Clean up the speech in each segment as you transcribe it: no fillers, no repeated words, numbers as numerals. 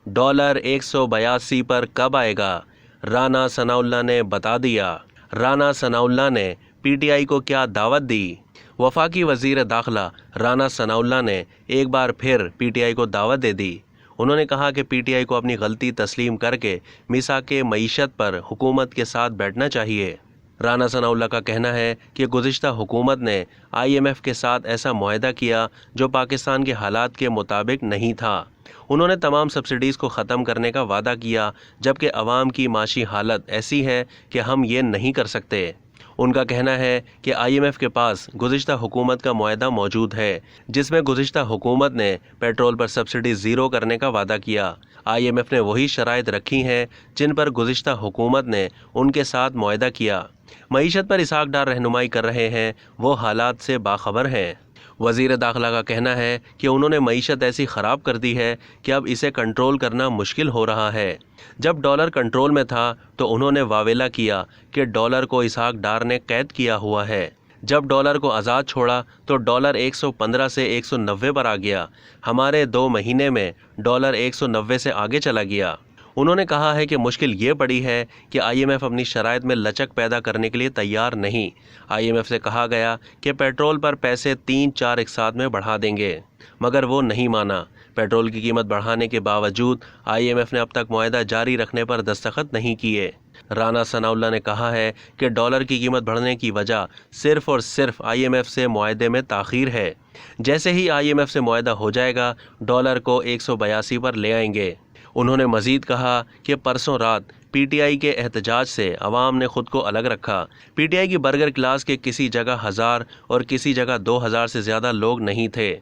Dollar 182 पर कब आएगा? राना सनाउल्लाह ने बता दिया। राना सनाउल्लाह ने पीटीआई को क्या दावत दी? वफाकी वजीर दाखिला राना सनाउल्लाह ने एक बार फिर पीटीआई को दावत दे दी। उन्होंने कहा कि पीटीआई को अपनी गलती तस्लीम करके मिसाके मईशत पर हुकूमत के साथ बैठना चाहिए। राना सनाउल्लाह का कहना है कि गुज़िश्ता हुकूमत ने IMF के साथ ऐसा मुआहदा किया जो पाकिस्तान के हालात के मुताबिक नहीं था। उन्होंने तमाम सब्सिडीज़ को ख़त्म करने का वादा किया, जबकि अवाम की माशी हालत ऐसी है कि हम ये नहीं कर सकते। उनका कहना है कि IMF के पास गुज़िश्ता हुकूमत का मुआहदा मौजूद है, जिसमें गुज़िश्ता हुकूमत ने पेट्रोल पर सब्सिडी ज़ीरो करने का वादा किया। IMF ने वही शराइत रखी हैं जिन पर गुज़िश्ता हुकूमत ने उनके साथ मुआहदा किया। मईशत पर इसहाक डार रहनुमाई कर रहे हैं, वो हालात से बाखबर हैं। वज़ीर दाखिला का कहना है कि उन्होंने मईशत ऐसी ख़राब कर दी है कि अब इसे कंट्रोल करना मुश्किल हो रहा है। जब डॉलर कंट्रोल में था तो उन्होंने वावेला किया कि डॉलर को इसहाक डार ने कैद किया हुआ है। जब डॉलर को आज़ाद छोड़ा तो डॉलर 115 से 190 पर आ गया। हमारे 2 महीने में डॉलर 190 से आगे चला गया। उन्होंने कहा है कि मुश्किल ये पड़ी है कि IMF अपनी शराइत में लचक पैदा करने के लिए तैयार नहीं। IMF से कहा गया कि पेट्रोल पर पैसे 3-4 एक साथ में बढ़ा देंगे, मगर वो नहीं माना। पेट्रोल की कीमत बढ़ाने के बावजूद IMF ने अब तक मुआहदा जारी रखने पर दस्तखत नहीं किए। राना सनाउल्लाह ने कहा है कि डॉलर की कीमत बढ़ने की वजह सिर्फ और सिर्फ IMF से मुआहदे में ताख़ीर है। जैसे ही IMF से मुआहदा हो जाएगा, डॉलर को 182 पर ले आएंगे। उन्होंने मज़ीद कहा कि परसों रात पीटीआई के एहतजाज से अवाम ने खुद को अलग रखा। पीटीआई की बर्गर क्लास के किसी जगह 1000 और किसी जगह 2000 से ज़्यादा लोग नहीं थे।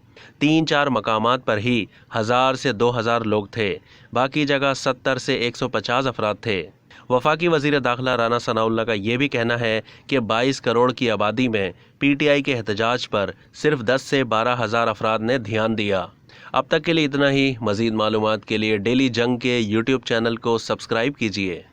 3-4 मकामात पर ही 1000 से 2000 लोग थे, बाकी जगह 70 से 150 अफराद थे। वफाकी वज़ीर दाखिला राना सनाउल्लाह का ये भी कहना है कि 22 करोड़ की आबादी में पीटीआई के एहतजाज पर सिर्फ 10 से 12 हज़ार अफराद ने ध्यान दिया। अब तक के लिए इतना ही। मज़ीद मालूमात के लिए डेली जंग के YouTube चैनल को सब्सक्राइब कीजिए।